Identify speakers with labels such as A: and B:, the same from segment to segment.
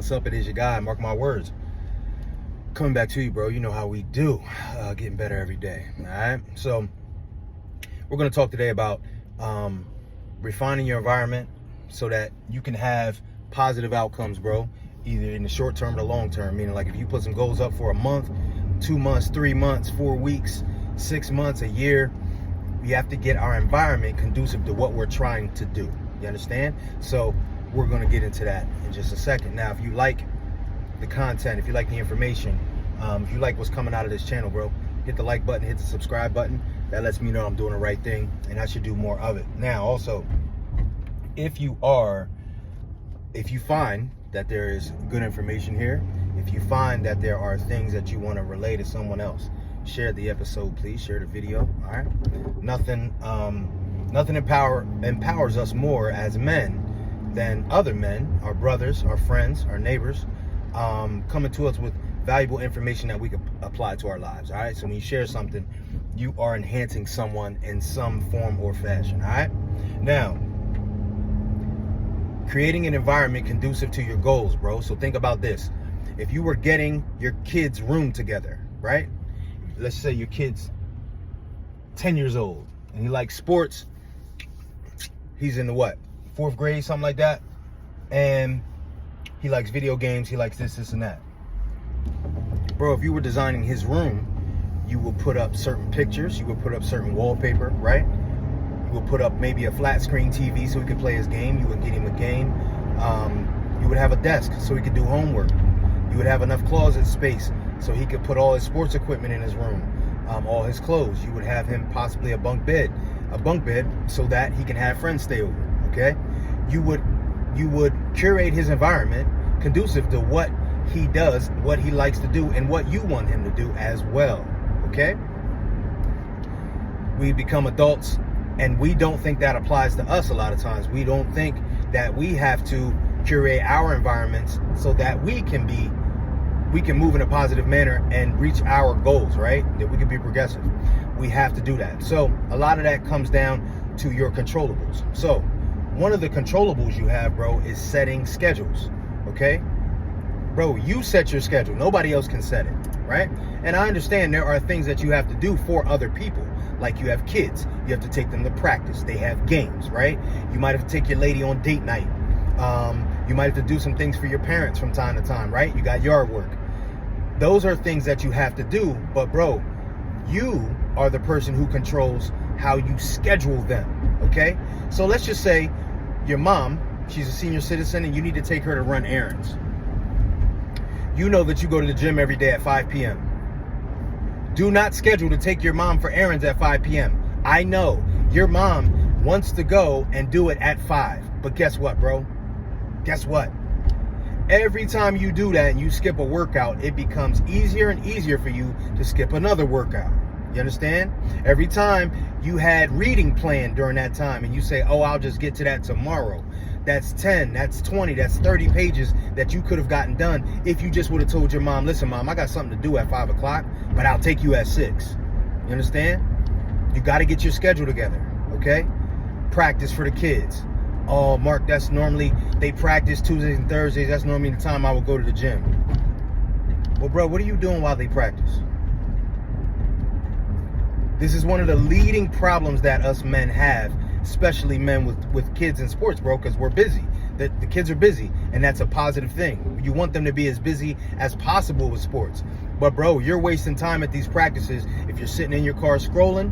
A: What's up? It is your guy, Mark my words. Coming back to you, bro. You know how we do. Getting better every day. All right. So we're going to talk today about refining your environment so that you can have positive outcomes, bro, either in the short term or the long term. Meaning, like, if you put some goals up for a month, 2 months, 3 months, 4 weeks, 6 months, a year, we have to get our environment conducive to what we're trying to do. You understand? So we're going to get into that in just a second. Now, if you like the content, if you like the information, if you like what's coming out of this channel, bro, hit the like button, hit the subscribe button. That lets me know I'm doing the right thing and I should do more of it. Now, also, if you find that there is good information here, if you find that there are things that you want to relay to someone else, share the episode, please. Share the video. All right. Nothing empowers us more as men than other men, our brothers, our friends, our neighbors, coming to us with valuable information that we can apply to our lives. All right. So when you share something, you are enhancing someone in some form or fashion. All right. Now, creating an environment conducive to your goals, bro. So think about this. If you were getting your kid's room together, right? Let's say your kid's 10 years old and he likes sports. He's in the what? 4th grade, something like that. And he likes video games. He likes this, and that. Bro, if you were designing his room, you would put up certain pictures. You would put up certain wallpaper, right? You would put up maybe a flat screen TV so he could play his game. You would get him a game. You would have a desk so he could do homework. You would have enough closet space so he could put all his sports equipment in his room, all his clothes. You would have him possibly a bunk bed so that he can have friends stay over. Okay, you would curate his environment conducive to what he does, what he likes to do, and what you want him to do as well. Okay, we become adults and we don't think that applies to us a lot of times. We don't think that we have to curate our environments so that we can move in a positive manner and reach our goals, right? That we can be progressive. We have to do that. So a lot of that comes down to your controllables. So one of the controllables you have, bro, is setting schedules. Okay? Bro, you set your schedule. Nobody else can set it, right? And I understand there are things that you have to do for other people. Like you have kids. You have to take them to practice. They have games, right? You might have to take your lady on date night. You might have to do some things for your parents from time to time, right? You got yard work. Those are things that you have to do. But, bro, you are the person who controls how you schedule them, okay? So let's just say your mom, she's a senior citizen and you need to take her to run errands. You know that you go to the gym every day at 5 p.m. Do not schedule to take your mom for errands at 5 p.m. I know your mom wants to go and do it at 5. But guess what, bro? Guess what? Every time you do that and you skip a workout, it becomes easier and easier for you to skip another workout. You understand? Every time you had reading planned during that time and you say, oh, I'll just get to that tomorrow. That's 10, that's 20, that's 30 pages that you could have gotten done if you just would have told your mom, listen, mom, I got something to do at 5 o'clock, but I'll take you at 6. You understand? You got to get your schedule together, okay? Practice for the kids. Oh, Mark, that's normally, they practice Tuesdays and Thursdays. That's normally the time I would go to the gym. Well, bro, what are you doing while they practice? This is one of the leading problems that us men have, especially men with kids in sports, bro, because we're busy. The kids are busy, and that's a positive thing. You want them to be as busy as possible with sports. But, bro, you're wasting time at these practices if you're sitting in your car scrolling,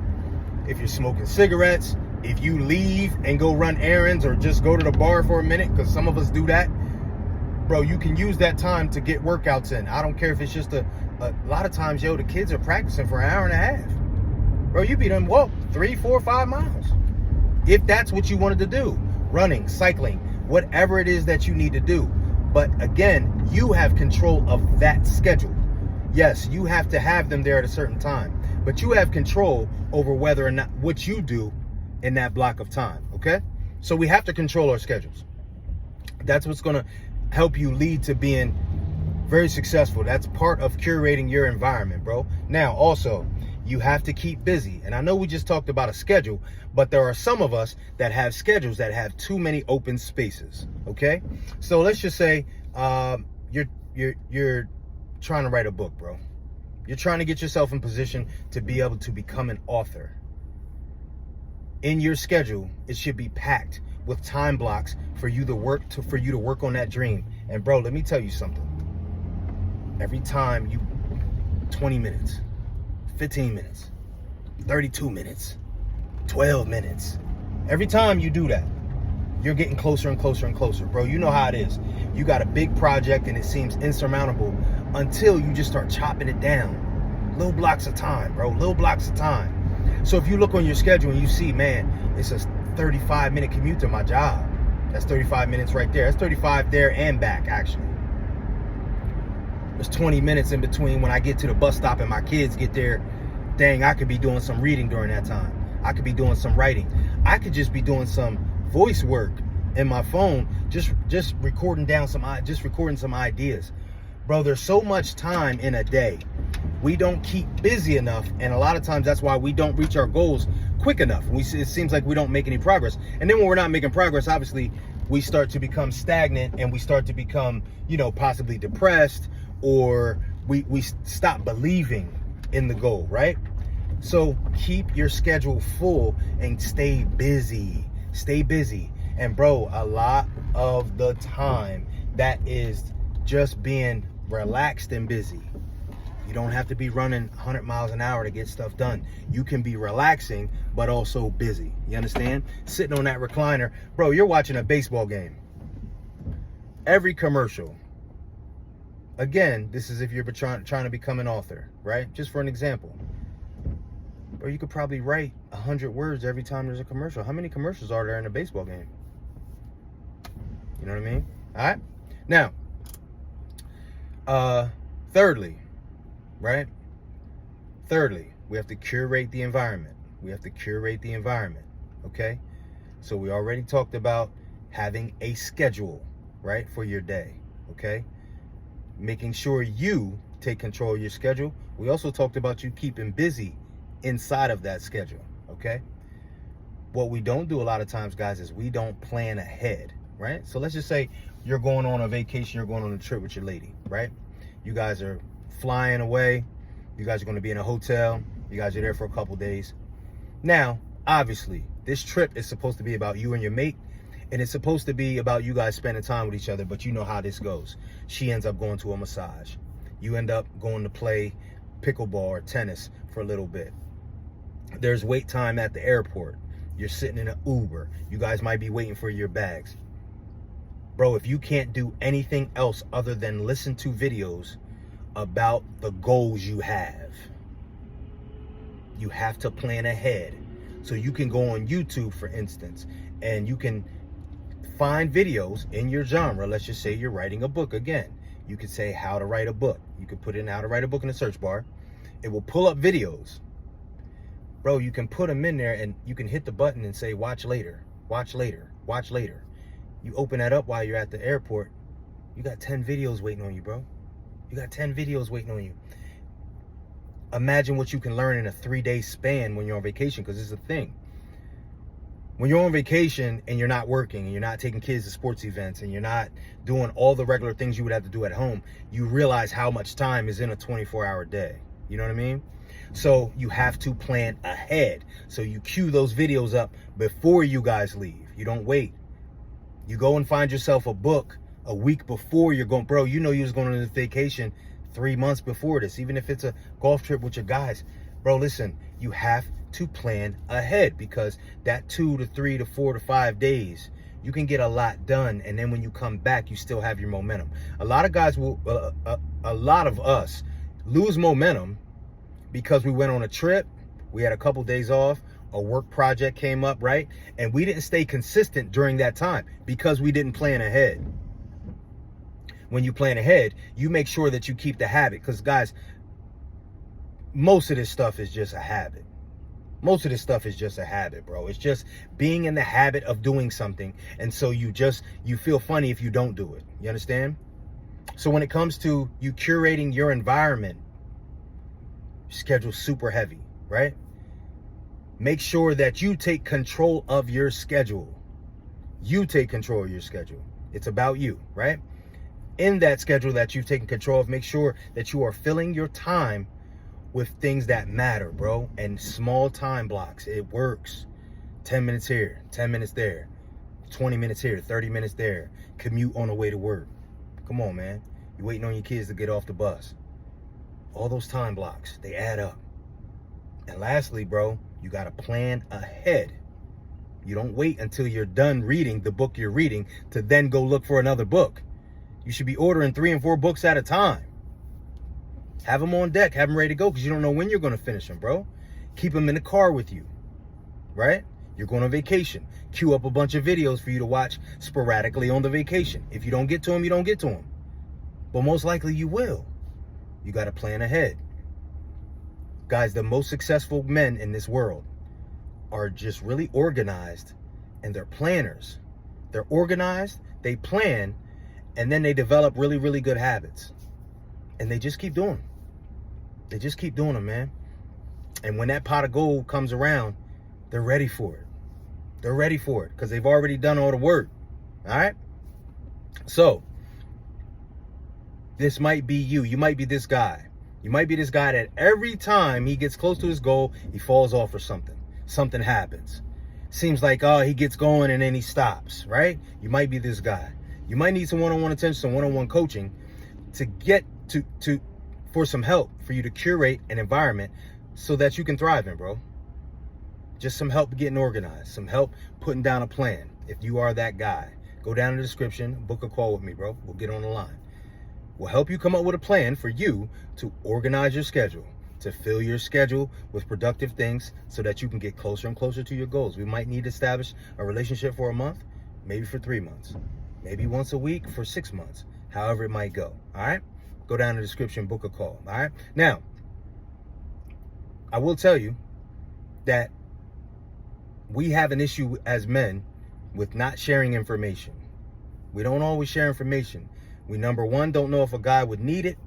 A: if you're smoking cigarettes, if you leave and go run errands or just go to the bar for a minute, because some of us do that. Bro, you can use that time to get workouts in. I don't care if it's just a lot of times, yo, the kids are practicing for an hour and a half. Bro, you be done walk 3, 4, 5 miles. If that's what you wanted to do, running, cycling, whatever it is that you need to do. But again, you have control of that schedule. Yes, you have to have them there at a certain time, but you have control over whether or not what you do in that block of time, okay? So we have to control our schedules. That's what's going to help you lead to being very successful. That's part of curating your environment, bro. Now, also, you have to keep busy. And I know we just talked about a schedule, but there are some of us that have schedules that have too many open spaces, okay? So let's just say you're trying to write a book, bro. You're trying to get yourself in position to be able to become an author. In your schedule, it should be packed with time blocks for you to work on that dream. And bro, let me tell you something. Every time 20 minutes, 15 minutes, 32 minutes, 12 minutes. Every time you do that, you're getting closer and closer and closer. Bro, you know how it is. You got a big project and it seems insurmountable until you just start chopping it down. Little blocks of time, bro. Little blocks of time. So if you look on your schedule and you see, man, it's a 35-minute commute to my job. That's 35 minutes right there. That's 35 there and back, actually. There's 20 minutes in between when I get to the bus stop and my kids get there. Dang, I could be doing some reading during that time. I could be doing some writing. I could just be doing some voice work in my phone, just recording some ideas. Bro, there's so much time in a day. We don't keep busy enough, and a lot of times that's why we don't reach our goals quick enough. It seems like we don't make any progress. And then when we're not making progress, obviously, we start to become stagnant and we start to become, possibly depressed, or we stop believing in the goal, right? So keep your schedule full and stay busy. Stay busy. And bro, a lot of the time that is just being relaxed and busy. You don't have to be running 100 miles an hour to get stuff done. You can be relaxing, but also busy. You understand? Sitting on that recliner. Bro, you're watching a baseball game. Every commercial. Again, this is if you're trying to become an author, right? Just for an example. Or you could probably write 100 words every time there's a commercial. How many commercials are there in a baseball game? You know what I mean? All right. Now, thirdly, right? Thirdly, we have to curate the environment. Okay? So we already talked about having a schedule, right, for your day, okay? Making sure you take control of your schedule. We also talked about you keeping busy inside of that schedule, okay? What we don't do a lot of times, guys, is we don't plan ahead, right? So let's just say you're going on a vacation, you're going on a trip with your lady, right? You guys are flying away. You guys are going to be in a hotel. You guys are there for a couple days. Now, obviously, this trip is supposed to be about you and your mate, and it's supposed to be about you guys spending time with each other, but you know how this goes. She ends up going to a massage. You end up going to play pickleball or tennis for a little bit. There's wait time at the airport. You're sitting in an Uber. You guys might be waiting for your bags. Bro, if you can't do anything else other than listen to videos about the goals you have to plan ahead. So you can go on YouTube, for instance, and you can find videos in your genre. Let's just say you're writing a book. Again, you could say how to write a book. You could put in how to write a book in the search bar. It will pull up videos. Bro, you can put them in there and you can hit the button and say, watch later, watch later, watch later. You open that up while you're at the airport. You got 10 videos waiting on you, bro. You got 10 videos waiting on you. Imagine what you can learn in a 3-day span when you're on vacation, because it's a thing. When you're on vacation and you're not working and you're not taking kids to sports events and you're not doing all the regular things you would have to do at home, you realize how much time is in a 24-hour day. You know what I mean? So you have to plan ahead. So you cue those videos up before you guys leave. You don't wait. You go and find yourself a book a week before you're going. Bro, you know you was going on this vacation 3 months before this, even if it's a golf trip with your guys. Bro, listen, you have to plan ahead, because that 2 to 3 to 4 to 5 days, you can get a lot done. And then when you come back, you still have your momentum. A lot of guys will, a lot of us lose momentum because we went on a trip, we had a couple days off, a work project came up, right? And we didn't stay consistent during that time because we didn't plan ahead. When you plan ahead, you make sure that you keep the habit, because guys, most of this stuff is just a habit. Most of this stuff is just a habit, bro. It's just being in the habit of doing something. And so you feel funny if you don't do it. You understand? So when it comes to you curating your environment, schedule super heavy, right? Make sure that you take control of your schedule. You take control of your schedule. It's about you, right? in that schedule that you've taken control of, make sure that you are filling your time with things that matter, bro, and small time blocks. It works. 10 minutes here, 10 minutes there, 20 minutes here, 30 minutes there. Commute on the way to work. Come on, man. You're waiting on your kids to get off the bus. All those time blocks, they add up. And lastly, bro, you got to plan ahead. You don't wait until you're done reading the book you're reading to then go look for another book. You should be ordering 3 and 4 books at a time. Have them on deck, have them ready to go, because you don't know when you're going to finish them, bro. Keep them in the car with you, right? You're going on vacation. Queue up a bunch of videos for you to watch sporadically on the vacation. If you don't get to them, you don't get to them. But most likely you will. You got to plan ahead. Guys, the most successful men in this world are just really organized, and they're planners. They're organized, they plan, and then they develop really, really good habits. And they just keep doing them. They just keep doing them, man. And when that pot of gold comes around, they're ready for it. They're ready for it because they've already done all the work. All right? So, this might be you. You might be this guy. You might be this guy that every time he gets close to his goal, he falls off or something. Something happens. Seems like, oh, he gets going and then he stops, right? You might be this guy. You might need some one-on-one attention, some one-on-one coaching to get for some help for you to curate an environment so that you can thrive in, bro. Just some help getting organized, some help putting down a plan. If you are that guy, go down in the description, book a call with me, bro. We'll get on the line. We'll help you come up with a plan for you to organize your schedule, to fill your schedule with productive things so that you can get closer and closer to your goals. We might need to establish a relationship for a month, maybe for 3 months, maybe once a week for 6 months, however it might go. All right? Go down in the description, book a call. All right? Now, I will tell you that we have an issue as men with not sharing information. We don't always share information. We, number one, don't know if a guy would need it.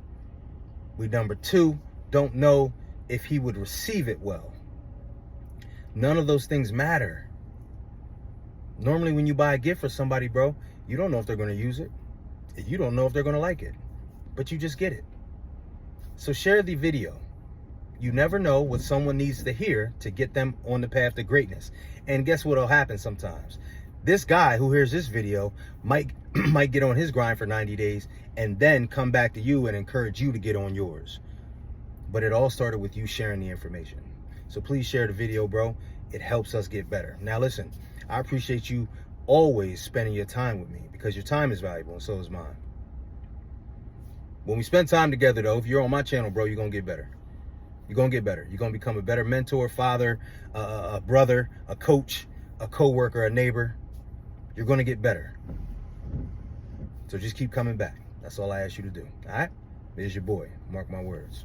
A: We, number two, don't know if he would receive it well. None of those things matter. Normally, when you buy a gift for somebody, bro, you don't know if they're going to use it. You don't know if they're going to like it. But you just get it. So share the video. You never know what someone needs to hear to get them on the path to greatness. And guess what will happen sometimes? This guy who hears this video might get on his grind for 90 days and then come back to you and encourage you to get on yours. But it all started with you sharing the information. So please share the video, bro. It helps us get better. Now listen, I appreciate you always spending your time with me because your time is valuable and so is mine. When we spend time together, though, if you're on my channel, bro, you're going to get better. You're going to get better. You're going to become a better mentor, father, a brother, a coach, a coworker, a neighbor. You're going to get better. So just keep coming back. That's all I ask you to do. All right? There's your boy. Mark my words.